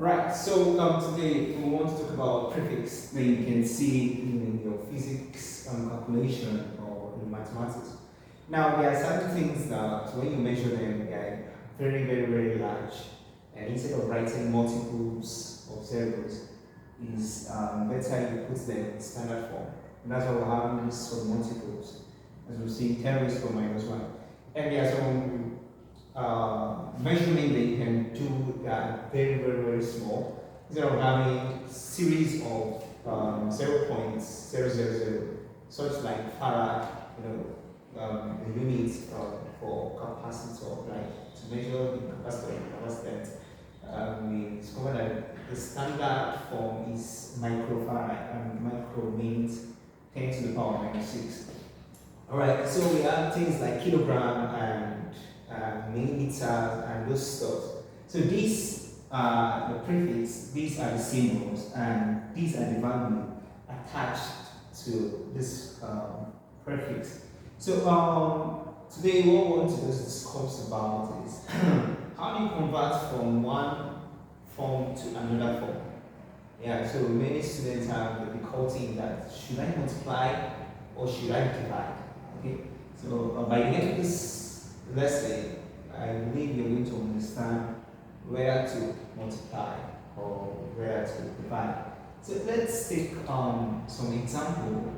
Right, so today we want to talk about prefix that you can see in your physics calculation or in mathematics. Now, there are certain things that when you measure them, they are very, very, very large. And instead of writing multiples of zeros, is better you put them in standard form. And that's why we're having this for multiples. As we've seen, 10 raised to -1. And there are some measurement that you can do that are very, very, very small. Instead of having series of 0.000, such like farad, the unit for capacitor, like to measure the capacitor and capacitance. We discovered that the standard form is microfarad, and micro means 10 to the power -6. Alright, so we have things like kilogram and millimeters and those stuff. So these are the prefix, these are the symbols, and these are the value attached to this prefix. So today what we want to just discuss about is how do you convert from one form to another form? Yeah, so many students have difficulty in that. Should I multiply or should I divide? Okay, so by the end of this lesson, I believe you're going to understand where to multiply or where to divide. So let's take some example.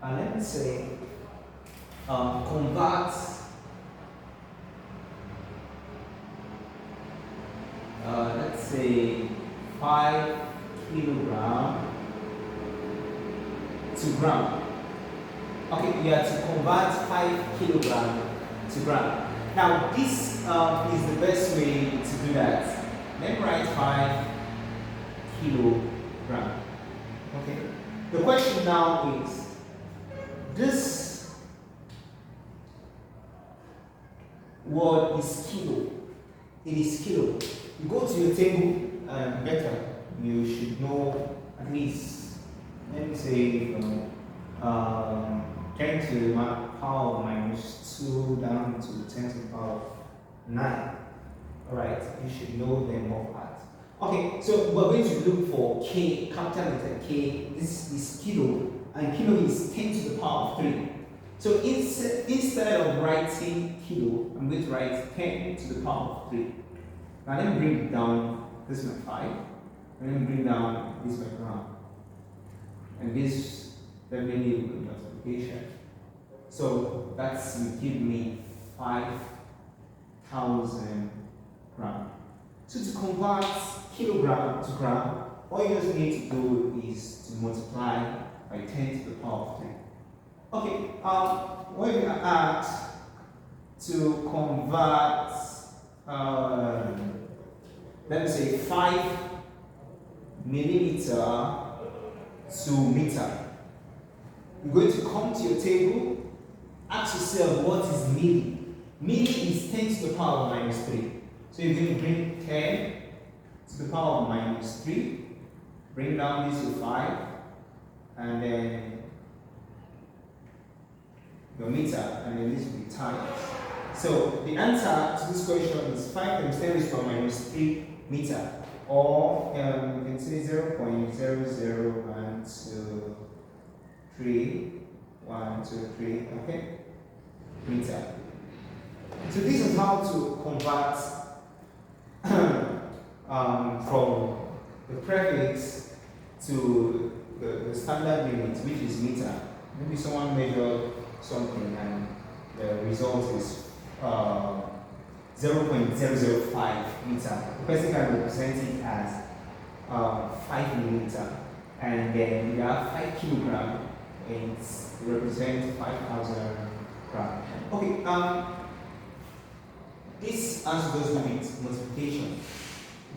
Let me say convert let's say 5 kilogram to gram. Okay, you have to convert 5 kilogram to gram. Now, this is the best way to do that. Let me write 5 kilogram. Okay. The question now is, this word is kilo. It is kilo. You go to your table, better. You should know at least, let me say, 10 to the power -2 down to 10 to the power 9. Alright, you should know them off heart. Okay, so we're going to look for K, capital letter K. This is kilo, and kilo is 10 to the power 3. So instead of writing kilo, I'm going to write 10 to the power 3. Now let me bring it down. This is my 5. And let me bring down this my gram. And this definitely will be multiplication. So that's will give me 5,000 gram. So to convert kilogram to gram, all you just need to do is to multiply by 10 to the power 3. Okay, when we are asked to convert, let me say 5 millimeter to meter, you're going to come to your table, ask yourself what is milli. Milli is 10 to the power -3. So you're going to bring 10 to the power -3, bring down this to 5, and then your meter, and then this will be times. So the answer to this question is 5 times 10 is -3 meter, or you can say 0.00123, okay, meter. So this is how to convert from the prefix to the standard unit, which is meter. Maybe someone measured something and the result is 0.005 meter. The person can represent it as 5 millimeter, and then you have 5 kilogram, and it represents 5,000 gram. Okay, this answer goes with multiplication.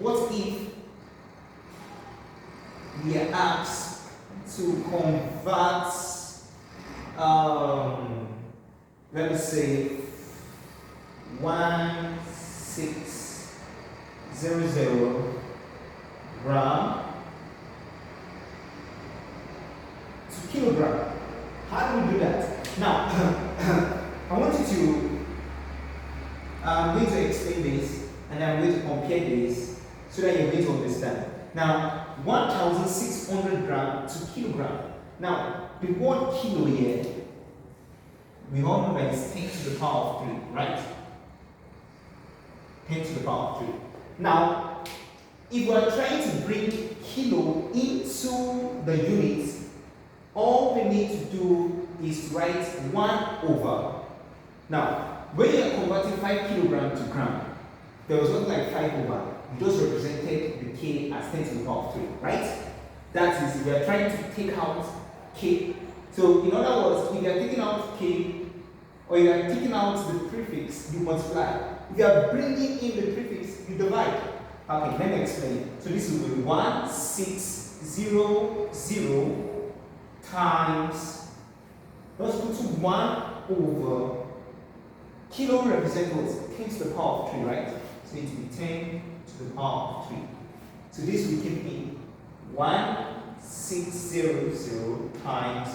What if we are asked to convert, let me say, 1600 gram to kilogram? How do we do that? Now, I want you to, I'm going to explain this, and I'm going to compare this so that you're going to understand. Now, 1,600 gram to kilogram. Now, the word kilo here, we all know that it's 10 to the power of 3, right? 10 to the power of 3. Now, if we are trying to bring kilo into the units, all we need to do is to write 1 over. Now, when you are converting 5 kilogram to gram, there was nothing like 5 over. You just represented the k as 10 to the power of 3, right? That is, we are trying to take out k. So, in other words, if you are taking out k, or you are taking out the prefix, you multiply. If you are bringing in the prefix, you divide. Okay, let me explain. So this will be 1600 times, let's go to 1 over, kilo represents what? 10 to the power of 3, right? So it will be 10 to the power of 3. So this will give me 1600 times.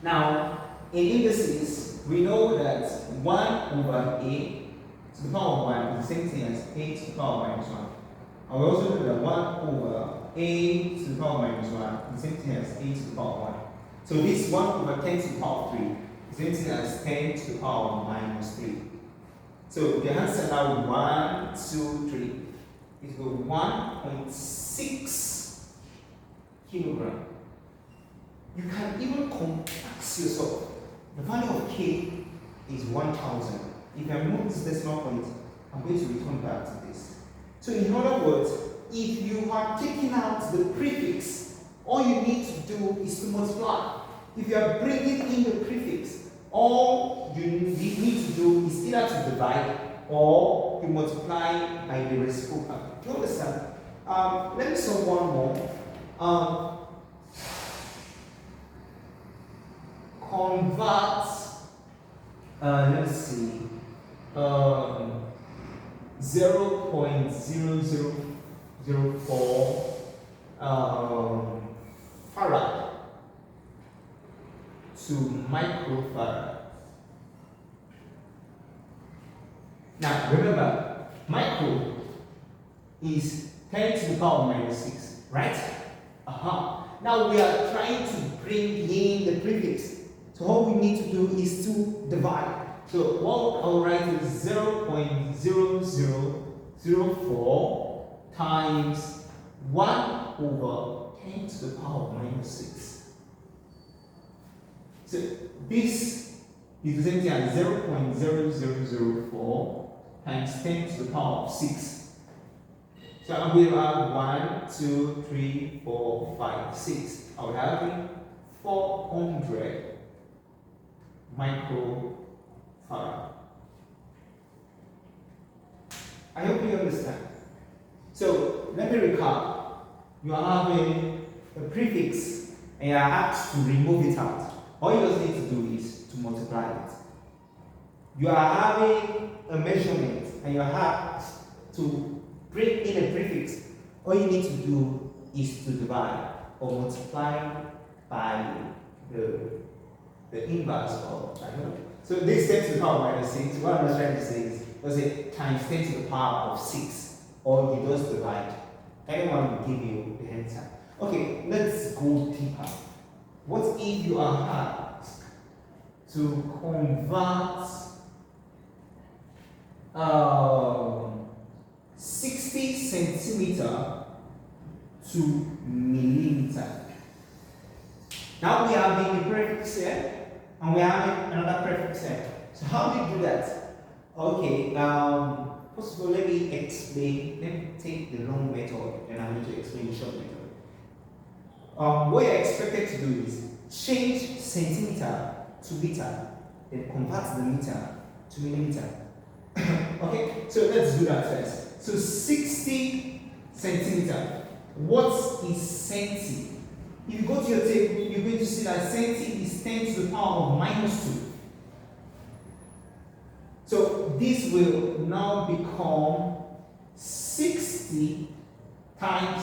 Now, in indices, we know that 1 over a to the power of 1 is the same thing as a to the power of minus 1. And we also know that 1 over a to the power of minus 1 is the same thing as a to the power of 1. So this 1 over 10 to the power of 3 is the same thing as 10 to the power of minus 3. So the answer now 1, 2, 3 is 1.6 kilogram. You can even complex yourself. The value of k is 1,000. If I move this decimal point, I'm going to return back to this. So in other words, if you are taking out the prefix, all you need to do is to multiply. If you are bringing in the prefix, all you need to do is either to divide or you multiply by the reciprocal. Do you understand? Let me solve one more. Convert, let's see, 0.0004 farad to microfarad. Now remember, micro is 10 to the power of minus 6, right? Now we are trying to bring in the prefix. So all we need to do is to divide. So what I'll write is 0.0004 times 1 over 10 to the power of minus 6. So this is the same thing as 0.0004 times 10 to the power of 6. So I'm going to have 1, 2, 3, 4, 5, 6. I'll have 400 microfarad. I hope you understand. So let me recap. You are having a prefix and you are asked to remove it out. All you just need to do is to multiply it. You are having a measurement and you are asked to bring in a prefix. All you need to do is to divide or multiply by the inverse of, I don't know. So this 10 to the power of minus 6, what I'm trying to say is, let's say times 10 to the power of 6, or you just divide. Anyone will give you the answer. Okay, let's go deeper. What if you are asked to convert 60 centimeter to millimeter? Now we are having a prefix here, and we are having another prefix here. So how do you do that? Okay, first of all, let me explain. Let me take the long method, and I'm going to explain the short method. What you're expected to do is change centimeter to meter, then convert the meter to millimeter. Okay, so let's do that first. So 60 centimeter. What is centi? If you go to your table, you're going to see that centi is 10 to the power of minus 2. So this will now become 60 times,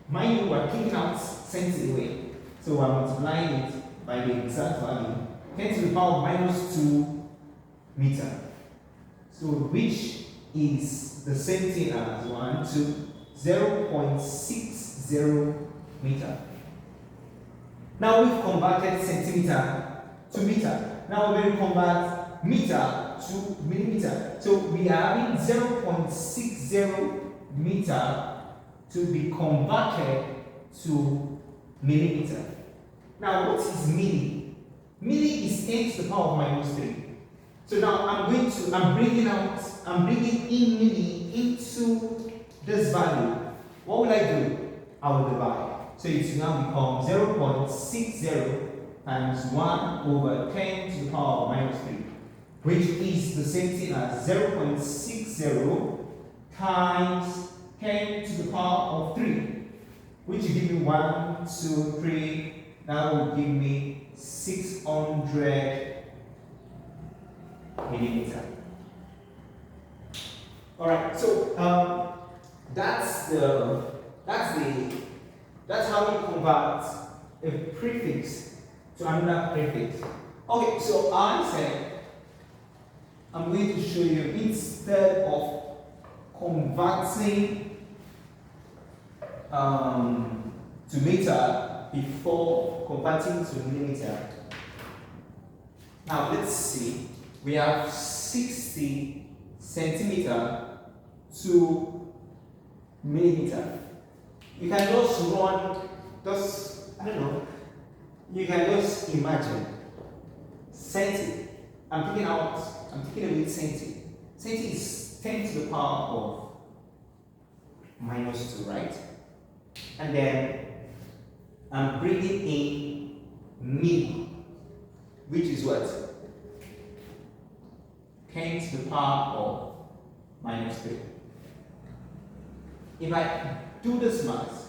mind you, we're taking out centi away. So we're multiplying it by the exact value, 10 to the power of minus 2 meter. So which is the same thing as 1, 2, 0.60 meter. Now we've converted centimeter to meter. Now we're going to convert meter to millimeter. So we are having 0.60 meter to be converted to millimeter. Now what is milli? Milli is 10 to the power of -3. So now I'm bringing in milli into this value. What will I do? I will divide. So it now becomes 0.60 times 1 over 10 to the power of -3, which is the same thing as 0.60 times 10 to the power of 3, which will give me 1, 2, 3. That will give me 600 millimeter. All right. So that's how we convert a prefix to another prefix. Okay, so I said I'm going to show you, instead of converting to meter before converting to millimeter. Now let's see. We have 60 centimeter to millimeter. You can just run, I don't know, you can just imagine. Centi. I'm taking away centi. Centi is 10 to the power of -2, right? And then I'm bringing in milli, which is what? 10 to the power of -3. If I do this math,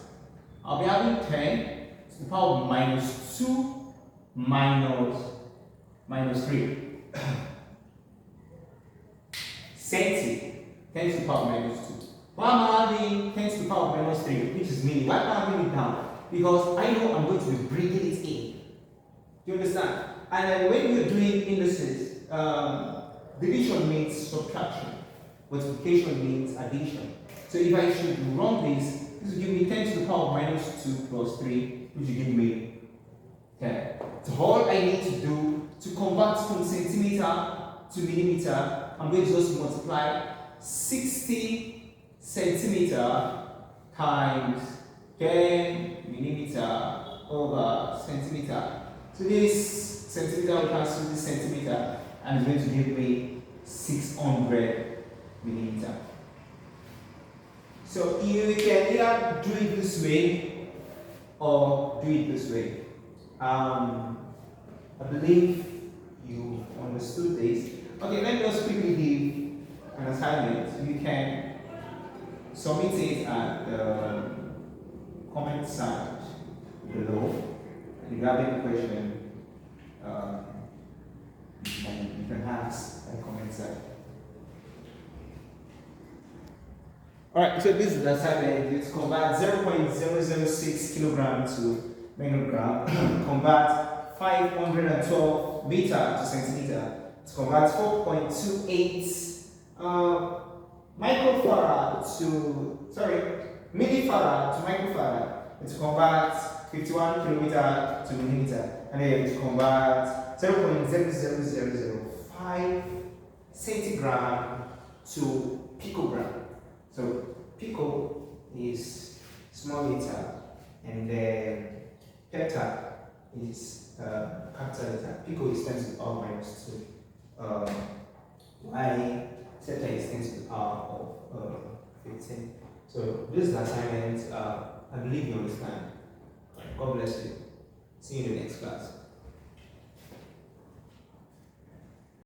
I'll be having 10 to the power of -2 minus 3. Centi, 10 to the power of -2. Why am I having 10 to the power of -3, which is milli? Why am I having it down? Because I know I'm going to be bringing it in. Do you understand? And then when you're doing indices, division means subtraction, multiplication means addition. So if I should run this will give me 10 to the power of -2 plus 3, which will give me 10. So all I need to do to convert from centimeter to millimeter, I'm going to just multiply 60 centimeter times 10 millimeter over centimeter. So this centimeter will cancel this centimeter, and it's going to give me 600 millimeter. So you can either do it this way or do it this way. I believe you understood this. Okay, let me just quickly give an assignment. You can submit it at the comment side below. If you have any question, you can ask at the comment side. Alright, so this is the assignment. It's convert 0.006 kilogram to megagram, convert 512 meter to centimeter, to convert 4.28 millifarad to microfarad, to convert 51 kilometer to millimeter, and then to convert 0.00005 centigram to picogram. So pico is small letter, and then peta is capital letter. Pico is 10 to the power -2. Y theta is 10 to the power of 15. So this is the assignment. I believe you understand. God bless you. See you in the next class.